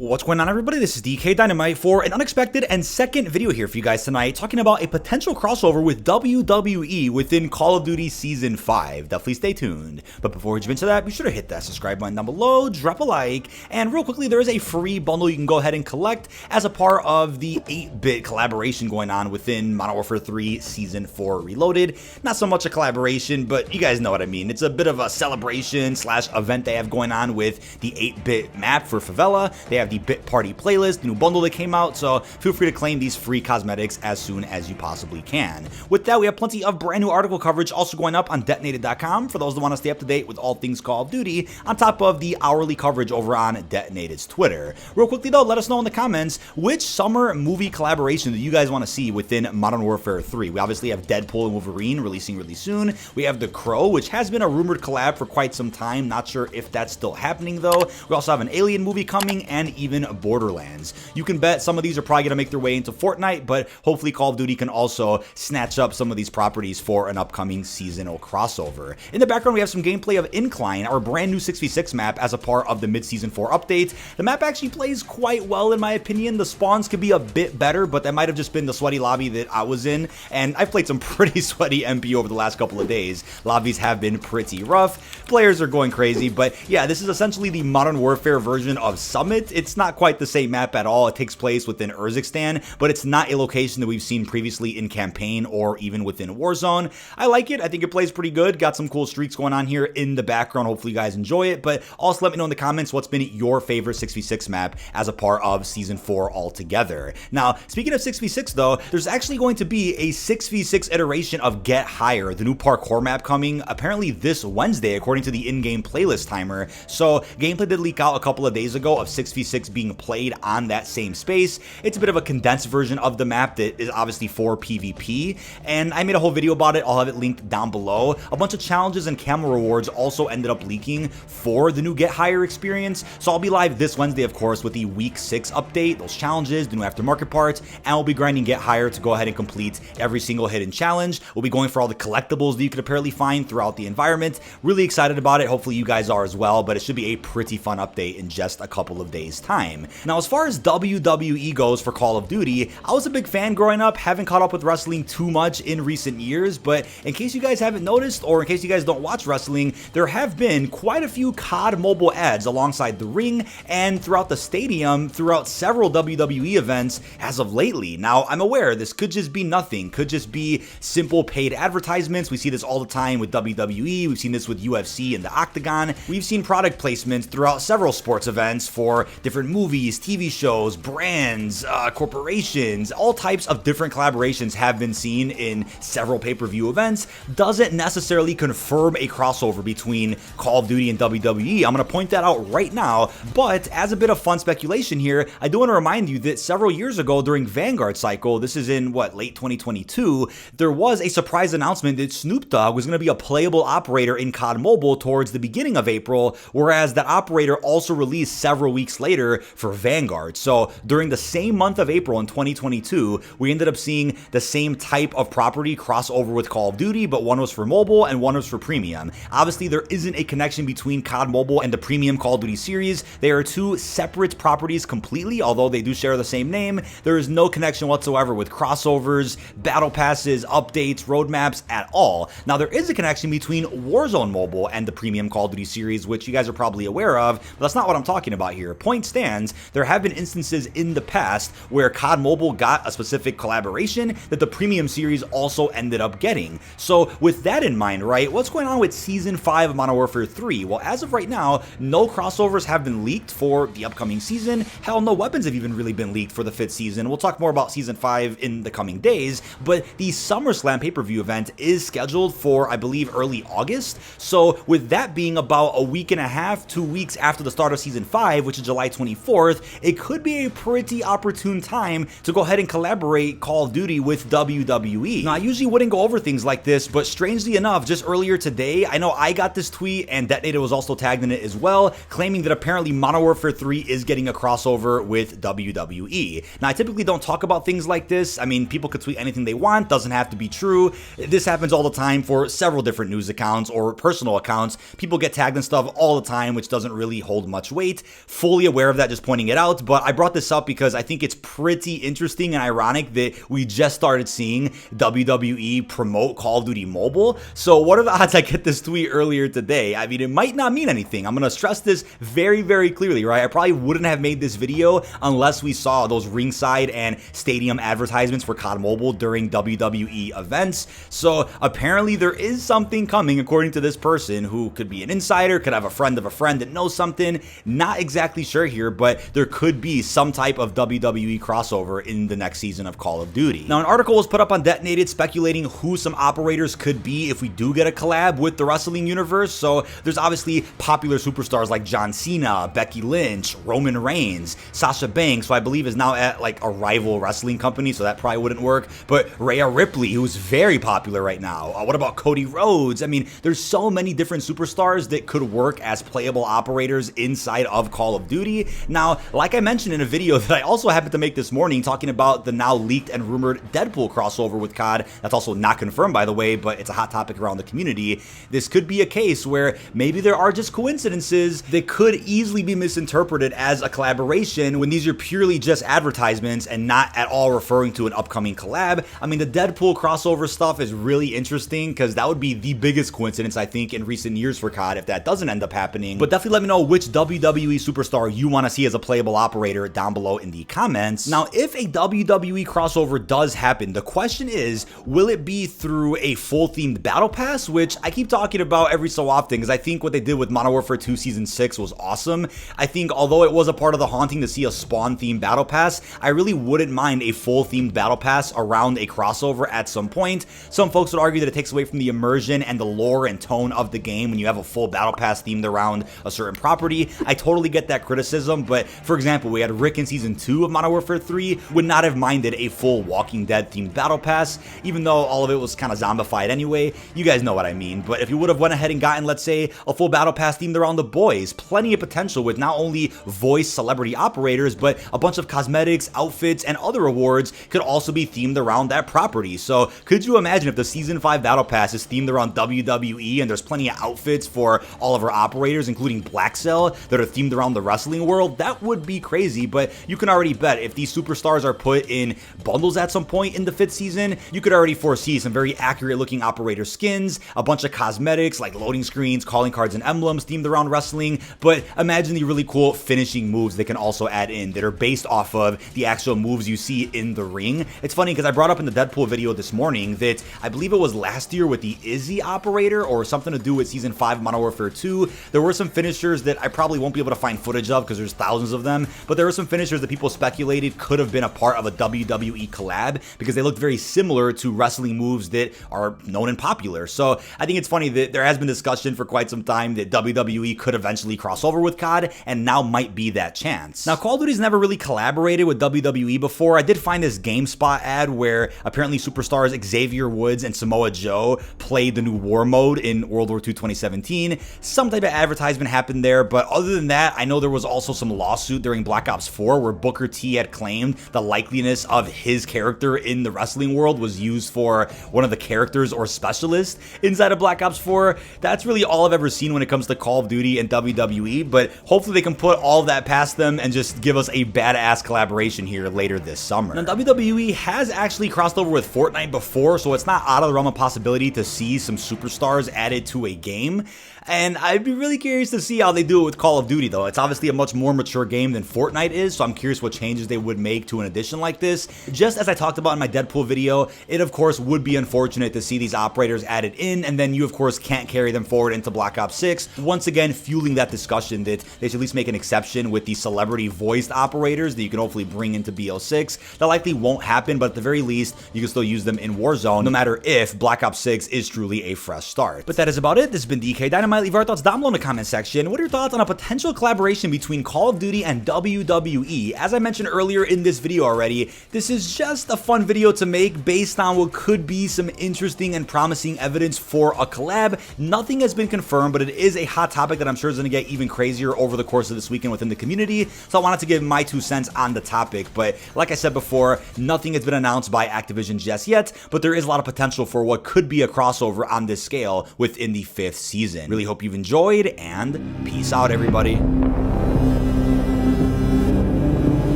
What's going on, everybody? This is dkdynamite for an unexpected and second video here for you guys tonight, talking about a potential crossover with WWE within Call of Duty Season 5. Definitely stay tuned. But before we jump into that, be sure to hit that subscribe button down below, drop a like, and real quickly, there is a free bundle you can go ahead and collect as a part of the 8-bit collaboration going on within Modern Warfare 3 Season 4 Reloaded. Not so much a collaboration, but you guys know what I mean. It's a bit of a celebration slash event they have going on with the 8-bit map for Favela. They have the Bit Party playlist, the new bundle that came out, so feel free to claim these free cosmetics as soon as you possibly can. With that, we have plenty of brand new article coverage also going up on detonated.com for those that want to stay up to date with all things Call of Duty, on top of the hourly coverage over on Detonated's Twitter. Real quickly though, let us know in the comments which summer movie collaboration that you guys want to see within Modern Warfare 3. We obviously have Deadpool and Wolverine releasing really soon. We have The Crow, which has been a rumored collab for quite some time. Not sure if that's still happening though. We also have an Alien movie coming, and even Borderlands. You can bet some of these are probably going to make their way into Fortnite, but hopefully Call of Duty can also snatch up some of these properties for an upcoming seasonal crossover. In the background, we have some gameplay of Incline, our brand new 6v6 map as a part of the mid-season 4 update. The map actually plays quite well in my opinion. The spawns could be a bit better, but that might have just been the sweaty lobby that I was in, and I've played some pretty sweaty MP over the last couple of days. Lobbies have been pretty rough. Players are going crazy, but yeah, this is essentially the Modern Warfare version of Summit. It's not quite the same map at all. It takes place within Urzikstan, but it's not a location that we've seen previously in campaign or even within Warzone. I like it. I think it plays pretty good. Got some cool streaks going on here in the background. Hopefully you guys enjoy it, but also let me know in the comments what's been your favorite 6v6 map as a part of Season 4 altogether. Now, speaking of 6v6 though, there's actually going to be a 6v6 iteration of Get Higher, the new parkour map coming apparently this Wednesday according to the in-game playlist timer. So gameplay did leak out a couple of days ago of 6v6 being played on that same space. It's a bit of a condensed version of the map that is obviously for PvP, and I made a whole video about it. I'll have it linked down below. A bunch of challenges and camera rewards also ended up leaking for the new Get Higher experience, so I'll be live this Wednesday, of course, with the Week 6 update, those challenges, the new aftermarket parts, and we'll be grinding Get Higher to go ahead and complete every single hidden challenge. We'll be going for all the collectibles that you could apparently find throughout the environment. Really excited about it. Hopefully you guys are as well, but it should be a pretty fun update in just a couple of days' time. Now, as far as WWE goes for Call of Duty, I was a big fan growing up, haven't caught up with wrestling too much in recent years, but in case you guys haven't noticed, or in case you guys don't watch wrestling, there have been quite a few COD Mobile ads alongside the ring and throughout the stadium throughout several WWE events as of lately. Now, I'm aware this could just be nothing, could just be simple paid advertisements. We see this all the time with WWE, we've seen this with UFC and the Octagon. We've seen product placements throughout several sports events for different movies, TV shows, brands, corporations. All types of different collaborations have been seen in several pay-per-view events. Doesn't necessarily confirm a crossover between Call of Duty and WWE. I'm going to point that out right now, but as a bit of fun speculation here, I do want to remind you that several years ago during Vanguard cycle, this is in late 2022, there was a surprise announcement that Snoop Dogg was going to be a playable operator in COD Mobile towards the beginning of April, whereas that operator also released several weeks later for Vanguard. So during the same month of April in 2022, we ended up seeing the same type of property cross over with Call of Duty, but one was for mobile and one was for premium. Obviously, there isn't a connection between COD Mobile and the premium Call of Duty series. They are two separate properties completely, although they do share the same name. There is no connection whatsoever with crossovers, battle passes, updates, roadmaps at all. Now, there is a connection between Warzone Mobile and the premium Call of Duty series, which you guys are probably aware of, but that's not what I'm talking about here. Point stands, there have been instances in the past where COD Mobile got a specific collaboration that the premium series also ended up getting. So with that in mind, right, what's going on with Season 5 of Modern Warfare 3? Well, as of right now, no crossovers have been leaked for the upcoming season. Hell, no weapons have even really been leaked for the 5th season. We'll talk more about Season 5 in the coming days, but the Summerslam pay-per-view event is scheduled for, I believe, early August. So with that being about a week and a half, 2 weeks after the start of Season 5, which is July 24th, it could be a pretty opportune time to go ahead and collaborate Call of Duty with WWE. Now, I usually wouldn't go over things like this, but strangely enough, just earlier today, I know I got this tweet and Detonated was also tagged in it as well, claiming that apparently Modern Warfare 3 is getting a crossover with WWE. Now, I typically don't talk about things like this. I mean, people could tweet anything they want, doesn't have to be true. This happens all the time for several different news accounts or personal accounts. People get tagged and stuff all the time, which doesn't really hold much weight. Fully aware aware of that, just pointing it out, but I brought this up because I think it's pretty interesting and ironic that we just started seeing WWE promote Call of Duty Mobile. So what are the odds I get this tweet earlier today? I mean, it might not mean anything. I'm going to stress this very, very clearly, right? I probably wouldn't have made this video unless we saw those ringside and stadium advertisements for COD Mobile during WWE events. So apparently there is something coming, according to this person, who could be an insider, could have a friend of a friend that knows something. Not exactly sure here, but there could be some type of WWE crossover in the next season of Call of Duty. Now, an article was put up on Detonated speculating who some operators could be if we do get a collab with the wrestling universe. So there's obviously popular superstars like John Cena, Becky Lynch, Roman Reigns, Sasha Banks, who I believe is now at like a rival wrestling company, so that probably wouldn't work. But Rhea Ripley, who's very popular right now. What about Cody Rhodes? I mean, there's so many different superstars that could work as playable operators inside of Call of Duty. Now, like I mentioned in a video that I also happened to make this morning talking about the now leaked and rumored Deadpool crossover with COD, that's also not confirmed by the way, but it's a hot topic around the community. This could be a case where maybe there are just coincidences that could easily be misinterpreted as a collaboration when these are purely just advertisements and not at all referring to an upcoming collab. I mean, the Deadpool crossover stuff is really interesting because that would be the biggest coincidence I think in recent years for COD if that doesn't end up happening. But definitely let me know which WWE superstar you want to see as a playable operator down below in the comments. Now, if a WWE crossover does happen, the question is, will it be through a full themed battle pass, which I keep talking about every so often because I think what they did with Modern Warfare 2 Season 6 was awesome. I think although it was a part of the haunting to see a spawn themed battle pass, I really wouldn't mind a full themed battle pass around a crossover at some point. Some folks would argue that it takes away from the immersion and the lore and tone of the game when you have a full battle pass themed around a certain property. I totally get that criticism, but for example, we had Rick in Season 2 of Modern Warfare 3 would not have minded a full Walking Dead themed battle pass, even though all of it was kind of zombified anyway. You guys know what I mean. But if you would have went ahead and gotten, let's say, a full battle pass themed around the boys, plenty of potential with not only voice celebrity operators, but a bunch of cosmetics, outfits, and other rewards could also be themed around that property. So could you imagine if the Season 5 battle pass is themed around WWE and there's plenty of outfits for all of our operators, including Black Cell, that are themed around the wrestling world? That would be crazy, but you can already bet if these superstars are put in bundles at some point in the 5th season, you could already foresee some very accurate looking operator skins, a bunch of cosmetics like loading screens, calling cards, and emblems themed around wrestling. But imagine the really cool finishing moves they can also add in that are based off of the actual moves you see in the ring. It's funny because I brought up in the Deadpool video this morning that I believe it was last year with the Izzy operator or something to do with Season 5 of Modern Warfare 2. There were some finishers that I probably won't be able to find footage of because there's thousands of them, but there were some finishers that people speculated could have been a part of a WWE collab because they looked very similar to wrestling moves that are known and popular. So I think it's funny that there has been discussion for quite some time that WWE could eventually cross over with COD, and now might be that chance. Now, Call of Duty's never really collaborated with WWE before. I did find this GameSpot ad where apparently superstars Xavier Woods and Samoa Joe played the new War Mode in World War II 2017. Some type of advertisement happened there, but other than that, I know there was also some lawsuit during Black Ops 4 where Booker T had claimed the likeliness of his character in the wrestling world was used for one of the characters or specialists inside of Black Ops 4. That's really all I've ever seen when it comes to Call of Duty and WWE, but hopefully they can put all of that past them and just give us a badass collaboration here later this summer. Now, WWE has actually crossed over with Fortnite before, so it's not out of the realm of possibility to see some superstars added to a game. And I'd be really curious to see how they do it with Call of Duty, though. It's obviously a much more mature game than Fortnite is, so I'm curious what changes they would make to an addition like this. Just as I talked about in my Deadpool video, it of course would be unfortunate to see these operators added in, and then you of course can't carry them forward into Black Ops 6, once again fueling that discussion that they should at least make an exception with the celebrity voiced operators that you can hopefully bring into BO6. That likely won't happen, but at the very least, you can still use them in Warzone, no matter if Black Ops 6 is truly a fresh start. But that is about it. This has been dkdynamite. Leave our thoughts down below in the comment section. What are your thoughts on a potential collaboration between Call of Duty and WWE? As I mentioned earlier in this video already, this is just a fun video to make based on what could be some interesting and promising evidence for a collab. Nothing has been confirmed, but it is a hot topic that I'm sure is going to get even crazier over the course of this weekend within the community. So I wanted to give my 2 cents on the topic. But like I said before, nothing has been announced by Activision just yet, but there is a lot of potential for what could be a crossover on this scale within the 5th season. Really hope you've enjoyed, and peace out, everybody.